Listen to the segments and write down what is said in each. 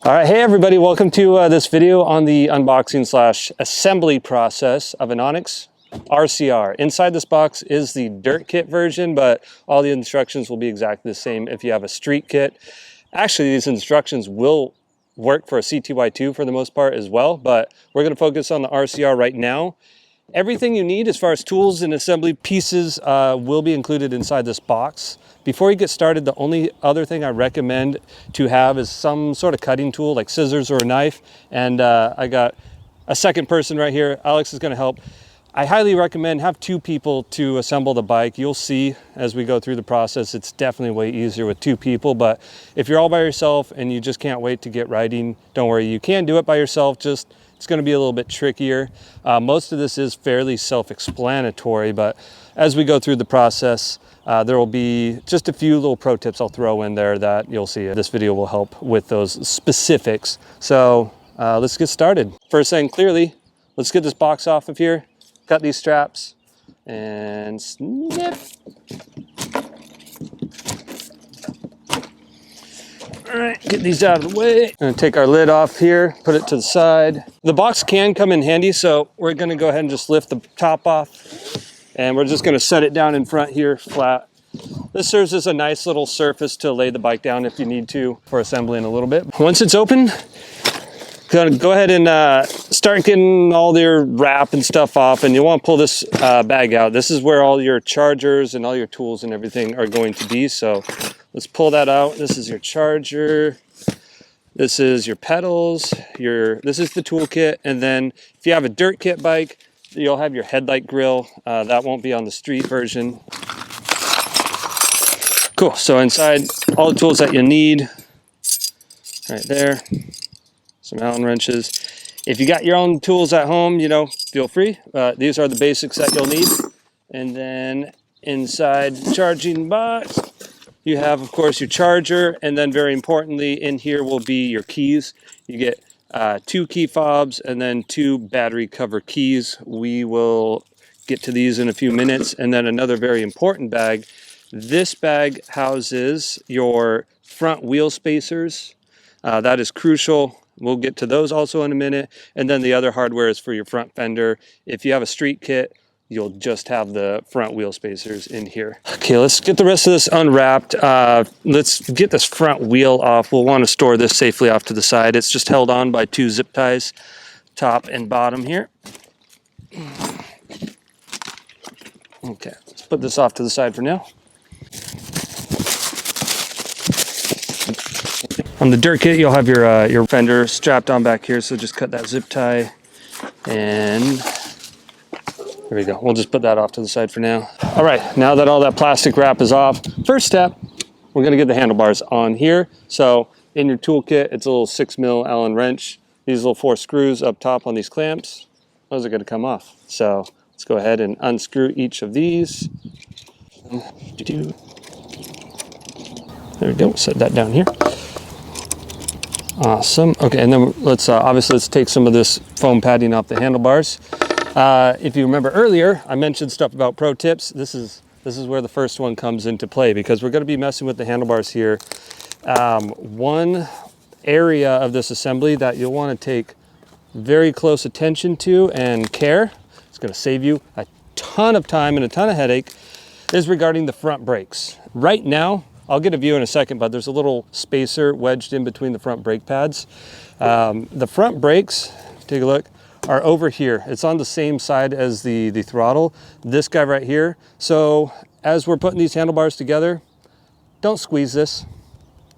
All right, hey everybody, welcome to this video on the unboxing slash assembly process of an ONYX RCR. Inside this box is the dirt kit version, but all the instructions will be exactly the same if you have a street kit. Actually, these instructions will work for a CTY2 for the most part as well, but we're going to focus on the RCR right now. Everything you need as far as tools and assembly pieces will be included inside this box. Before you get started, the only other thing I recommend to have is some sort of cutting tool like scissors or a knife. And I got a second person right here. Alex is going to help. I highly recommend have two people to assemble the bike. You'll see as we go through the process, it's definitely way easier with two people. But if you're all by yourself and you just can't wait to get riding, don't worry, you can do it by yourself. It's going to be a little bit trickier. Most of this is fairly self-explanatory, but as we go through the process, there will be just a few little pro tips I'll throw in there that you'll see. This video will help with those specifics. So let's get started. First thing, clearly, let's get this box off of here, cut these straps, and snip. All right, get these out of the way. Gonna take our lid off here, put it to the side. The box can come in handy, so we're gonna go ahead and just lift the top off, and we're just gonna set it down in front here, flat. This serves as a nice little surface to lay the bike down if you need to for assembling a little bit. Once it's open, gonna go ahead and start getting all your wrap and stuff off, and you want to pull this bag out. This is where all your chargers and all your tools and everything are going to be, so let's pull that out. This is your charger, this is your pedals, this is the toolkit, and then if you have a dirt kit bike, you'll have your headlight grill. That won't be on the street version. Cool, so inside all the tools that you need, right there. Some Allen wrenches. If you got your own tools at home, feel free. These are the basics that you'll need. And then inside the charging box, you have, of course, your charger. And then very importantly, in here will be your keys. You get 2 key fobs and then 2 battery cover keys. We will get to these in a few minutes. And then another very important bag. This bag houses your front wheel spacers. That is crucial. We'll get to those also in a minute. And then the other hardware is for your front fender. If you have a street kit, you'll just have the front wheel spacers in here. Okay, let's get the rest of this unwrapped. Let's get this front wheel off. We'll want to store this safely off to the side. It's just held on by 2 zip ties, top and bottom here. Okay, let's put this off to the side for now. On the dirt kit, you'll have your fender strapped on back here, so just cut that zip tie, and there we go. We'll just put that off to the side for now. All right, now that all that plastic wrap is off, first step, we're gonna get the handlebars on here. So in your toolkit, it's a little 6mm Allen wrench. These little 4 screws up top on these clamps, those are gonna come off. So let's go ahead and unscrew each of these. There we go, set that down here. Awesome. Okay, and then let's take some of this foam padding off the handlebars. If you remember earlier, I mentioned stuff about pro tips. This is where the first one comes into play, because we're going to be messing with the handlebars here. One area of this assembly that you'll want to take very close attention to and care, it's going to save you a ton of time and a ton of headache, is regarding the front brakes. Right now, I'll get a view in a second, but there's a little spacer wedged in between the front brake pads. The front brakes, take a look, are over here. It's on the same side as the throttle, this guy right here. So as we're putting these handlebars together, don't squeeze this.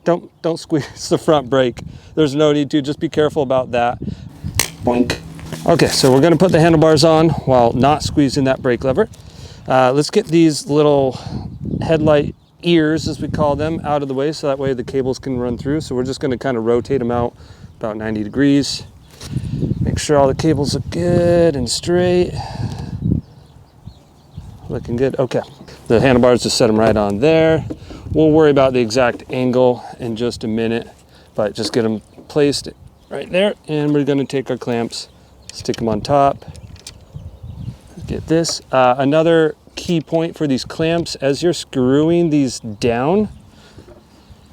Don't squeeze the front brake. There's no need to, just be careful about that. Boink. Okay, so we're gonna put the handlebars on while not squeezing that brake lever. Let's get these little headlight ears, as we call them, out of the way, so that way the cables can run through. So we're just going to kind of rotate them out about 90 degrees. Make sure all the cables look good and straight. Looking good. Okay, the handlebars, just set them right on there. We'll worry about the exact angle in just a minute, but just get them placed right there. And we're going to take our clamps, stick them on top. Get this. Another key point for these clamps, as you're screwing these down,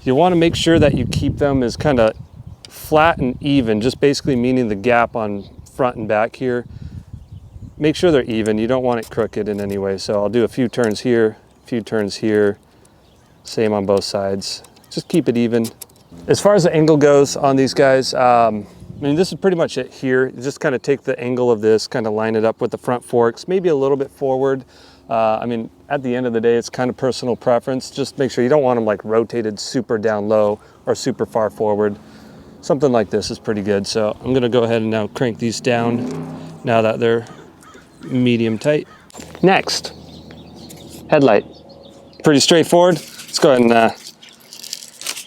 you want to make sure that you keep them as kind of flat and even, just basically meaning the gap on front and back here. Make sure they're even. You don't want it crooked in any way. So I'll do a few turns here, a few turns here, same on both sides. Just keep it even. As far as the angle goes on these guys, I mean, this is pretty much it here. You just kind of take the angle of this, kind of line it up with the front forks, maybe a little bit forward. I mean, at the end of the day, it's kind of personal preference. Just make sure you don't want them like rotated super down low or super far forward. Something like this is pretty good. So I'm gonna go ahead and now crank these down now that they're medium tight. Next, headlight. Pretty straightforward. Let's go ahead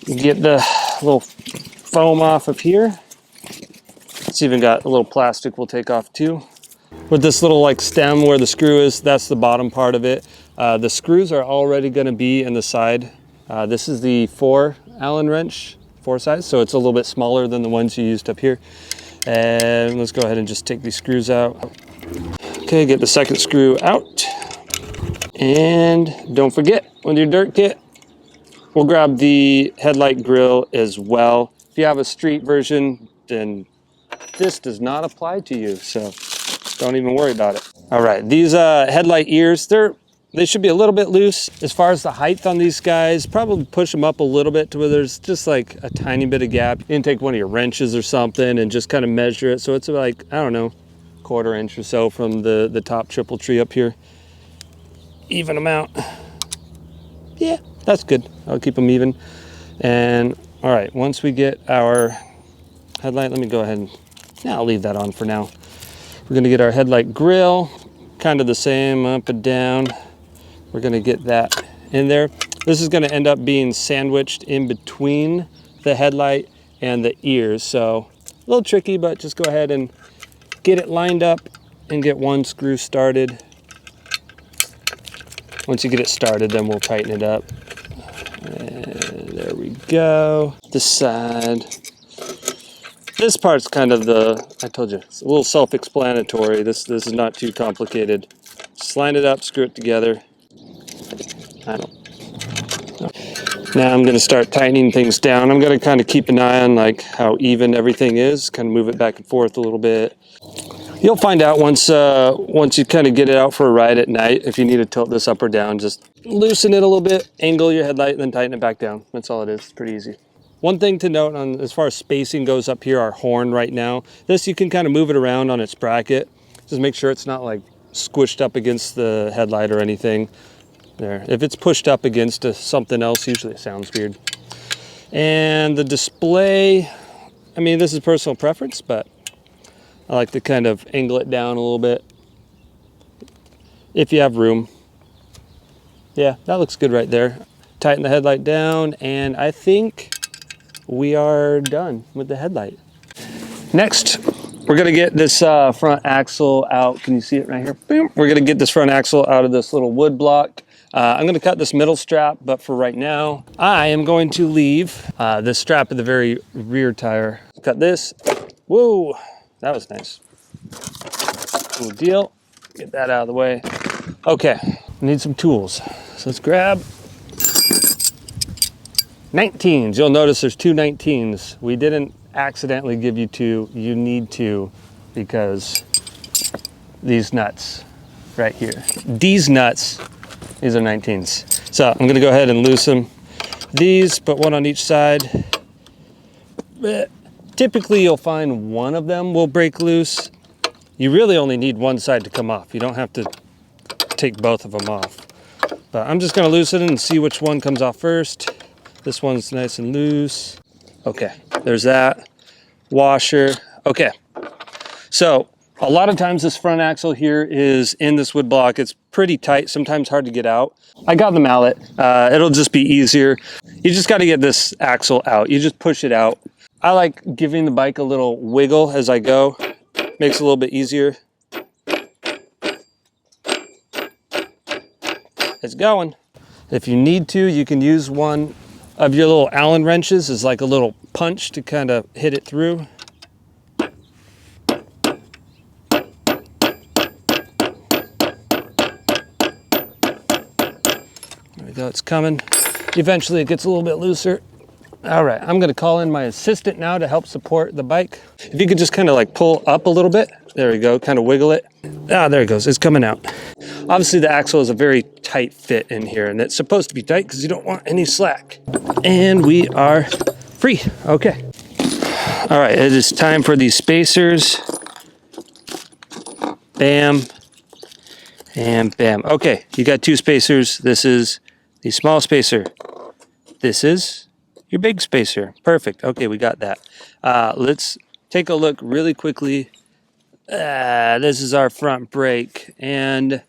and get the little foam off of here. It's even got a little plastic we'll take off too. With this little like stem where the screw is, that's the bottom part of it. The screws are already gonna be in the side. This is the 4 Allen wrench, 4 size, so it's a little bit smaller than the ones you used up here. And let's go ahead and just take these screws out. Okay, get the second screw out. And don't forget, with your dirt kit, we'll grab the headlight grill as well. If you have a street version, then this does not apply to you, so don't even worry about it. All right, these headlight ears, they should be a little bit loose. As far as the height on these guys, probably push them up a little bit to where there's just like a tiny bit of gap. You can take one of your wrenches or something and just kind of measure it. So it's like, I don't know, 1/4 inch or so from the top triple tree up here. Even them out. Yeah, that's good. I'll keep them even. And all right, once we get our headlight, let me go ahead and, I'll leave that on for now. We're gonna get our headlight grill, kind of the same up and down. We're gonna get that in there. This is gonna end up being sandwiched in between the headlight and the ears. So a little tricky, but just go ahead and get it lined up and get one screw started. Once you get it started, then we'll tighten it up. And there we go. This side. This part's kind of I told you, it's a little self-explanatory. This is not too complicated. Just line it up, screw it together. Now I'm gonna start tightening things down. I'm gonna kind of keep an eye on like how even everything is, kind of move it back and forth a little bit. You'll find out once you kind of get it out for a ride at night, if you need to tilt this up or down, just loosen it a little bit, angle your headlight, and then tighten it back down. That's all it is, it's pretty easy. One thing to note on as far as spacing goes up here, our horn right now, this you can kind of move it around on its bracket. Just make sure it's not like squished up against the headlight or anything. There, if it's pushed up against something else, usually it sounds weird. And the display, I mean, this is personal preference, but I like to kind of angle it down a little bit if you have room. Yeah, that looks good right there. Tighten the headlight down, and I think we are done with the headlight. Next, we're gonna get this front axle out. Can you see it right here? Boom. We're gonna get this front axle out of this little wood block. I'm gonna cut this middle strap, but for right now, I am going to leave this strap at the very rear tire. Cut this. Whoa, that was nice. Cool deal. Get that out of the way. Okay, we need some tools. So let's grab 19s. You'll notice there's 2 19s. We didn't accidentally give you 2. You need 2 because these nuts right here. These nuts, these are 19s. So I'm gonna go ahead and loosen these, put one on each side. Typically you'll find one of them will break loose. You really only need one side to come off. You don't have to take both of them off. But I'm just gonna loosen it and see which one comes off first. This one's nice and loose. Okay, there's that. Washer. Okay, so a lot of times this front axle here is in this wood block. It's pretty tight, sometimes hard to get out. I got the mallet. It'll just be easier. You just gotta get this axle out. You just push it out. I like giving the bike a little wiggle as I go. Makes it a little bit easier. It's going. If you need to, you can use one of your little Allen wrenches as like a little punch to kind of hit it through. There we go, it's coming. Eventually it gets a little bit looser. All right, I'm gonna call in my assistant now to help support the bike. If you could just kind of like pull up a little bit. There we go, kind of wiggle it. Ah, there it goes, it's coming out. Obviously the axle is a very tight fit in here, and it's supposed to be tight because you don't want any slack. And we are free, okay. All right, it is time for these spacers. Bam, and bam. Okay, you got two spacers. This is the small spacer. This is your big spacer. Perfect. Okay, we got that. Let's take a look really quickly. This is our front brake, and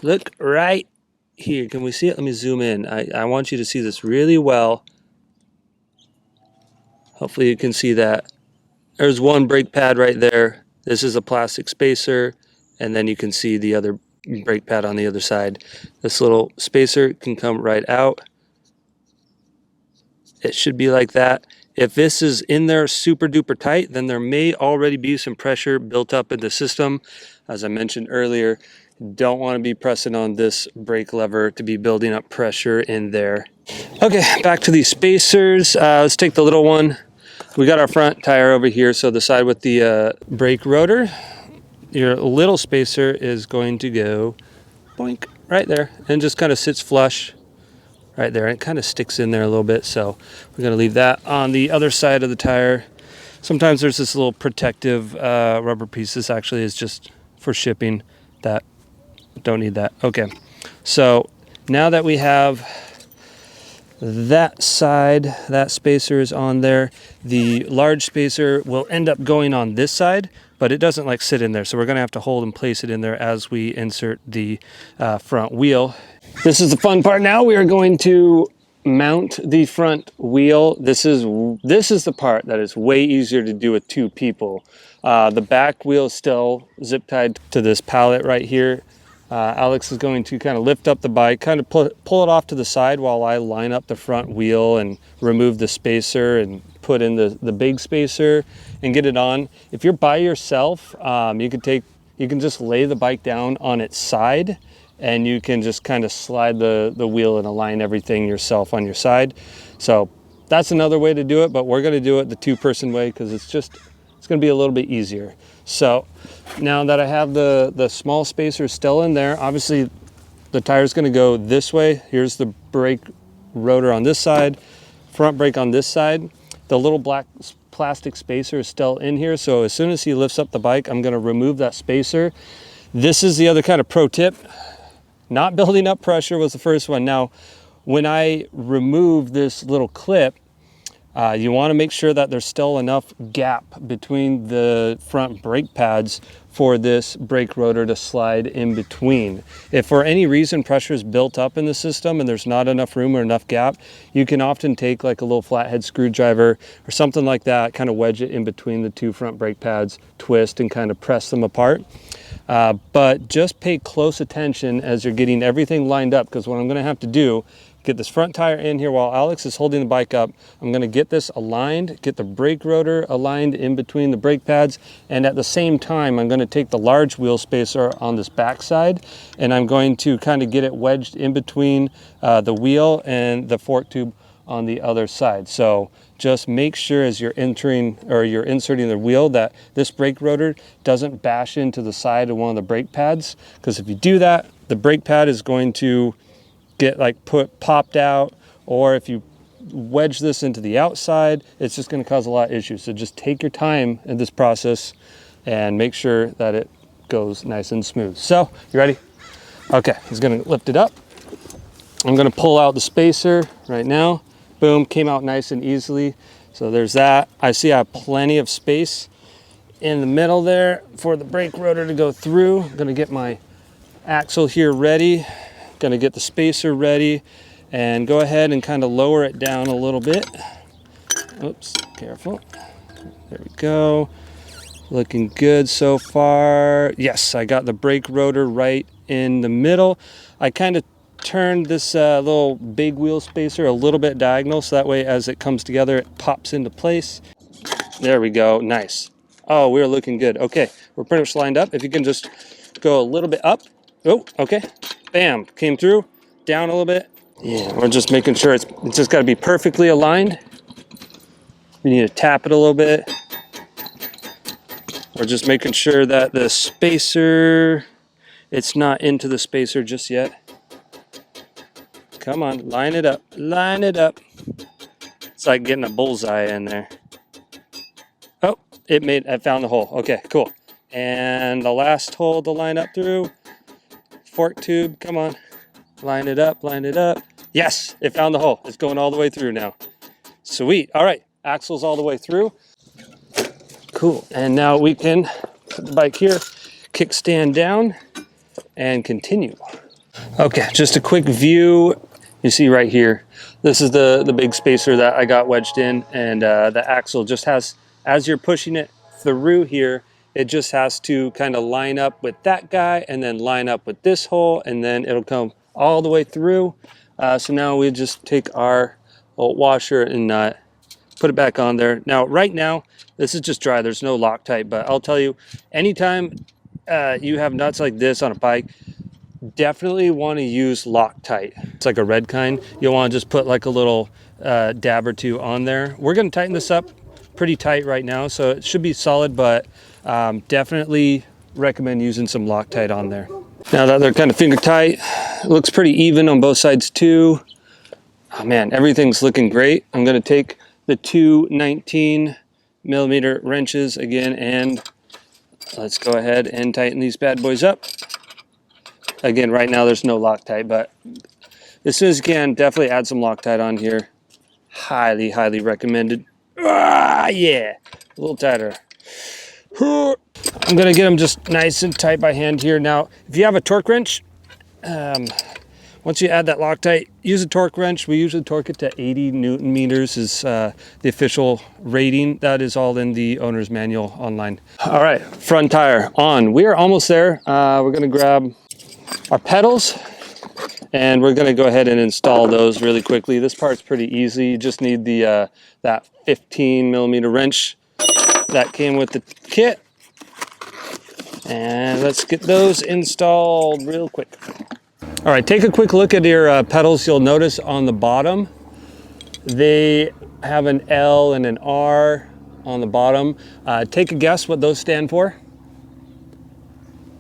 look right here. Can we see it? Let me zoom in. I want you to see this really well. Hopefully you can see that. There's one brake pad right there. This is a plastic spacer, and then you can see the other brake pad on the other side. This little spacer can come right out. It should be like that. If this is in there super duper tight, then there may already be some pressure built up in the system. As I mentioned earlier, don't want to be pressing on this brake lever to be building up pressure in there. Okay, back to these spacers. Let's take the little one. We got our front tire over here, so the side with the brake rotor. Your little spacer is going to go boink right there and just kind of sits flush right there. It kind of sticks in there a little bit, so we're going to leave that on the other side of the tire. Sometimes there's this little protective rubber piece. This actually is just for shipping. That don't need that. Okay, so now that we have that side, that spacer is on there. The large spacer will end up going on this side, but it doesn't like sit in there, so we're going to have to hold and place it in there as we insert the front wheel. This is the fun part. Now we are going to mount the front wheel. This is the part that is way easier to do with two people. The back wheel is still zip tied to this pallet right here. Alex is going to kind of lift up the bike, kind of pull it off to the side while I line up the front wheel and remove the spacer and put in the big spacer and get it on. If you're by yourself, you can just lay the bike down on its side, and you can just kind of slide the wheel and align everything yourself on your side. So that's another way to do it, but we're going to do it the two-person way because it's going to be a little bit easier. So now that I have the small spacer still in there, obviously the tire is going to go this way. Here's the brake rotor on this side, front brake on this side. The little black plastic spacer is still in here, so as soon as he lifts up the bike, I'm going to remove that spacer. This is the other kind of pro tip. Not building up pressure was the first one. Now, when I remove this little clip, you want to make sure that there's still enough gap between the front brake pads for this brake rotor to slide in between. If for any reason pressure is built up in the system and there's not enough room or enough gap, you can often take like a little flathead screwdriver or something like that, kind of wedge it in between the two front brake pads, twist and kind of press them apart. But just pay close attention as you're getting everything lined up, because what I'm going to have to do, get this front tire in here while Alex is holding the bike up. I'm going to get this aligned, get the brake rotor aligned in between the brake pads, and at the same time I'm going to take the large wheel spacer on this back side, and I'm going to kind of get it wedged in between the wheel and the fork tube on the other side. So just make sure as you're entering or you're inserting the wheel that this brake rotor doesn't bash into the side of one of the brake pads, because if you do that, the brake pad is going to get like popped out, or if you wedge this into the outside, it's just going to cause a lot of issues. So just take your time in this process and make sure that it goes nice and smooth. So you ready? Okay, he's going to lift it up. I'm going to pull out the spacer right now. Boom, came out nice and easily. So there's that. I see I have plenty of space in the middle there for the brake rotor to go through. I'm going to get my axle here ready. Going to get the spacer ready and go ahead and kind of lower it down a little bit. Oops, careful. There we go. Looking good so far. Yes, I got the brake rotor right in the middle. I kind of turned this little big wheel spacer a little bit diagonal, so that way as it comes together it pops into place. There we go. Nice. Oh, we're looking good. Okay, we're pretty much lined up. If you can just go a little bit up. Oh, okay. Bam, came through. Down a little bit. Yeah, we're just making sure it's just got to be perfectly aligned. We need to tap it a little bit. We're just making sure that the spacer, it's not into the spacer just yet. Come on, line it up, line it up. It's like getting a bullseye in there. Oh, I found the hole. Okay, cool. And the last hole to line up through, fork tube, come on. Line it up, line it up. Yes, it found the hole. It's going all the way through now. Sweet, all right, axle's all the way through. Cool, and now we can put the bike here, kickstand down, and continue. Okay, just a quick view. You see right here, this is the big spacer that I got wedged in, and the axle just has, as you're pushing it through here, it just has to kind of line up with that guy and then line up with this hole, and then it'll come all the way through. So now we just take our old washer and nut, put it back on there. Now, right now, this is just dry. There's no Loctite, but I'll tell you, anytime you have nuts like this on a bike, definitely want to use Loctite. It's like a red kind. You'll want to just put like a little dab or two on there. We're going to tighten this up pretty tight right now, so it should be solid, but definitely recommend using some Loctite on there. Now that they're kind of finger tight, it looks pretty even on both sides too. Oh man, everything's looking great. I'm going to take the two 19mm wrenches again, and let's go ahead and tighten these bad boys up. Again, right now there's no Loctite, but as soon as you can, definitely add some Loctite on here. Highly, highly recommended. Ah, yeah, a little tighter. I'm gonna get them just nice and tight by hand here. Now, if you have a torque wrench, once you add that Loctite, use a torque wrench. We usually torque it to 80 Newton meters is the official rating. That is all in the owner's manual online. All right, front tire on. We are almost there. We're gonna grab our pedals, and we're going to go ahead and install those really quickly. This part's pretty easy. You just need the that 15mm wrench that came with the kit, and let's get those installed real quick. All right, take a quick look at your pedals. You'll notice on the bottom they have an L and an R on the bottom. Take a guess what those stand for.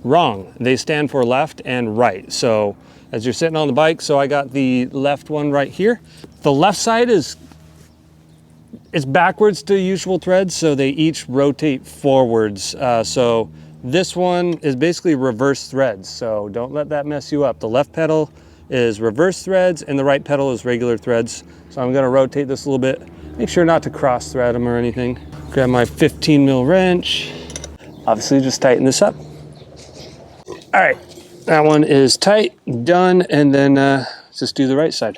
Wrong. They stand for left and right. So as you're sitting on the bike, so I got the left one right here. The left side is backwards to usual threads, so they each rotate forwards. So this one is basically reverse threads, so don't let that mess you up. The left pedal is reverse threads and the right pedal is regular threads. So I'm going to rotate this a little bit. Make sure not to cross thread them or anything. Grab my 15mm wrench. Obviously just tighten this up. All right, that one is tight, done, and then just do the right side.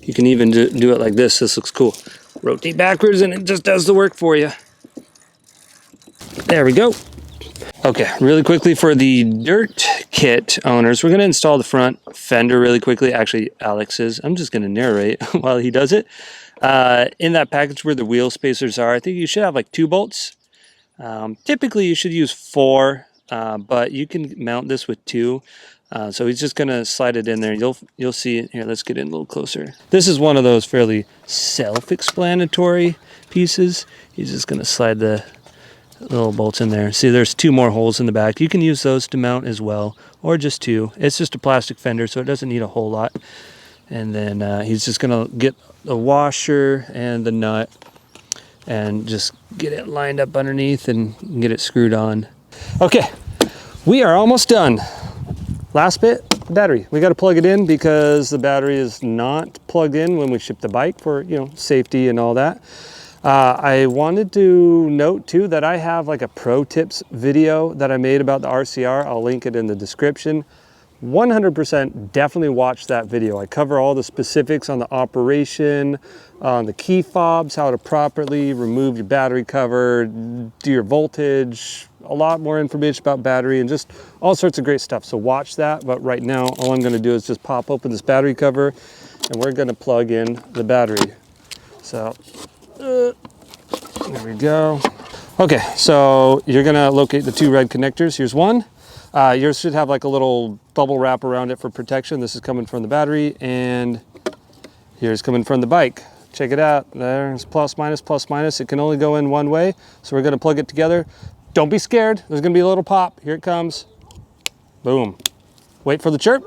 You can even do it like this. This looks cool. Rotate backwards and it just does the work for you. There we go. Okay, really quickly for the dirt kit owners, we're gonna install the front fender really quickly. Actually, Alex is. I'm just gonna narrate while he does it. In that package where the wheel spacers are, I think you should have like 2 bolts. Typically you should use 4. But you can mount this with 2. So he's just gonna slide it in there. You'll see it here. Let's get in a little closer. This is one of those fairly self-explanatory pieces. He's just gonna slide the little bolts in there. See, there's 2 more holes in the back. You can use those to mount as well, or just 2. It's just a plastic fender, so it doesn't need a whole lot. And then he's just gonna get the washer and the nut and just get it lined up underneath and get it screwed on. Okay, we are almost done. Last bit, battery. We got to plug it in because the battery is not plugged in when we ship the bike for, you know, safety and all that. I wanted to note too that I have like a pro tips video that I made about the RCR. I'll link it in the description. 100% definitely watch that video. I cover all the specifics on the operation, on the key fobs, how to properly remove your battery cover, do your voltage, a lot more information about battery and just all sorts of great stuff. So watch that. But right now, all I'm gonna do is just pop open this battery cover and we're gonna plug in the battery. So, there we go. Okay, so you're gonna locate the 2 red connectors. Here's one. Yours should have like a little bubble wrap around it for protection. This is coming from the battery, and Here's coming from the bike. Check it out. There's plus, minus, plus, minus. It can only go in one way. So we're gonna plug it together. Don't be scared. There's gonna be a little pop. Here it comes. Boom. Wait for the chirp.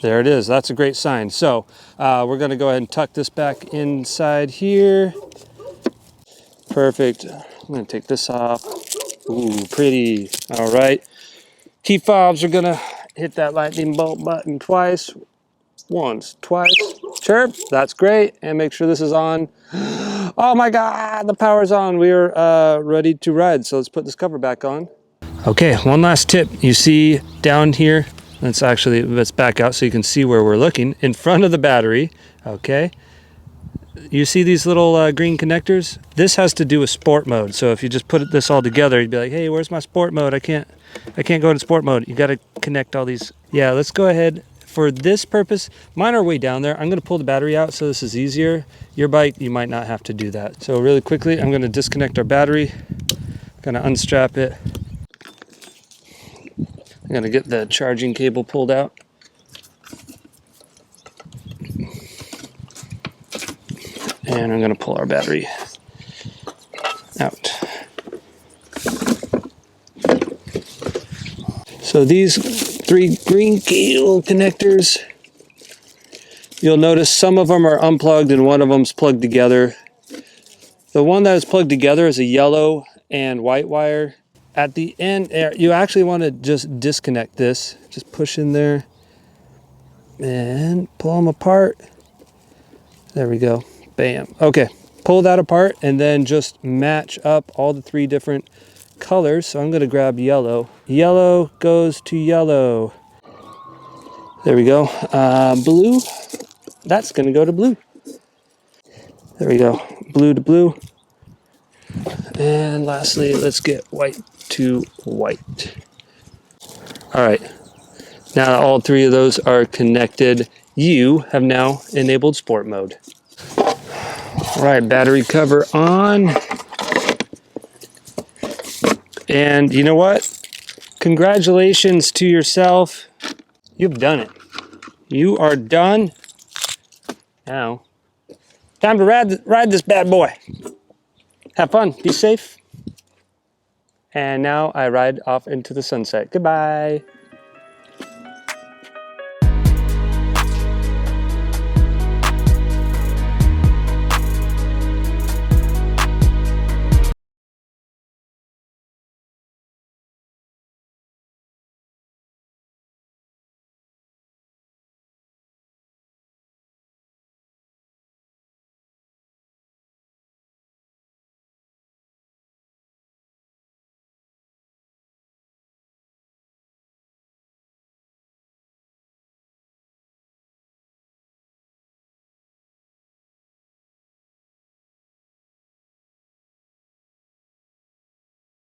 There it is. That's a great sign. So we're gonna go ahead and tuck this back inside here. Perfect. I'm gonna take this off. Ooh, pretty. All right. Key fobs are gonna hit that lightning bolt button twice. Once, twice. Chirp. That's great. And make sure this is on. Oh my God, the power's on. We are ready to ride. So let's put this cover back on. Okay, one last tip. You see down here, let's back out so you can see where we're looking. In front of the battery, okay? You see these little green connectors? This has to do with sport mode. So if you just put this all together, you'd be like, hey, where's my sport mode? I can't go into sport mode. You gotta connect all these. Yeah, let's go ahead. For this purpose, mine are way down there. I'm gonna pull the battery out so this is easier. Your bike, you might not have to do that. So really quickly, I'm gonna disconnect our battery. Gonna unstrap it. I'm gonna get the charging cable pulled out. And I'm gonna pull our battery out. So these 3 green cable connectors, you'll notice some of them are unplugged and one of them's plugged together. The one that is plugged together is a yellow and white wire. At the end, you actually want to just disconnect this. Just push in there and pull them apart. There we go. Bam. Okay, pull that apart and then just match up all the 3 different colors. So I'm going to grab yellow. Yellow goes to yellow. There we go. Blue, that's going to go to blue. There we go. Blue to blue. And lastly, let's get white to white. All right. Now all 3 of those are connected. You have now enabled sport mode. All right, battery cover on. And you know what? Congratulations to yourself. You've done it. You are done. Now, time to ride this bad boy. Have fun, be safe. And now I ride off into the sunset. Goodbye.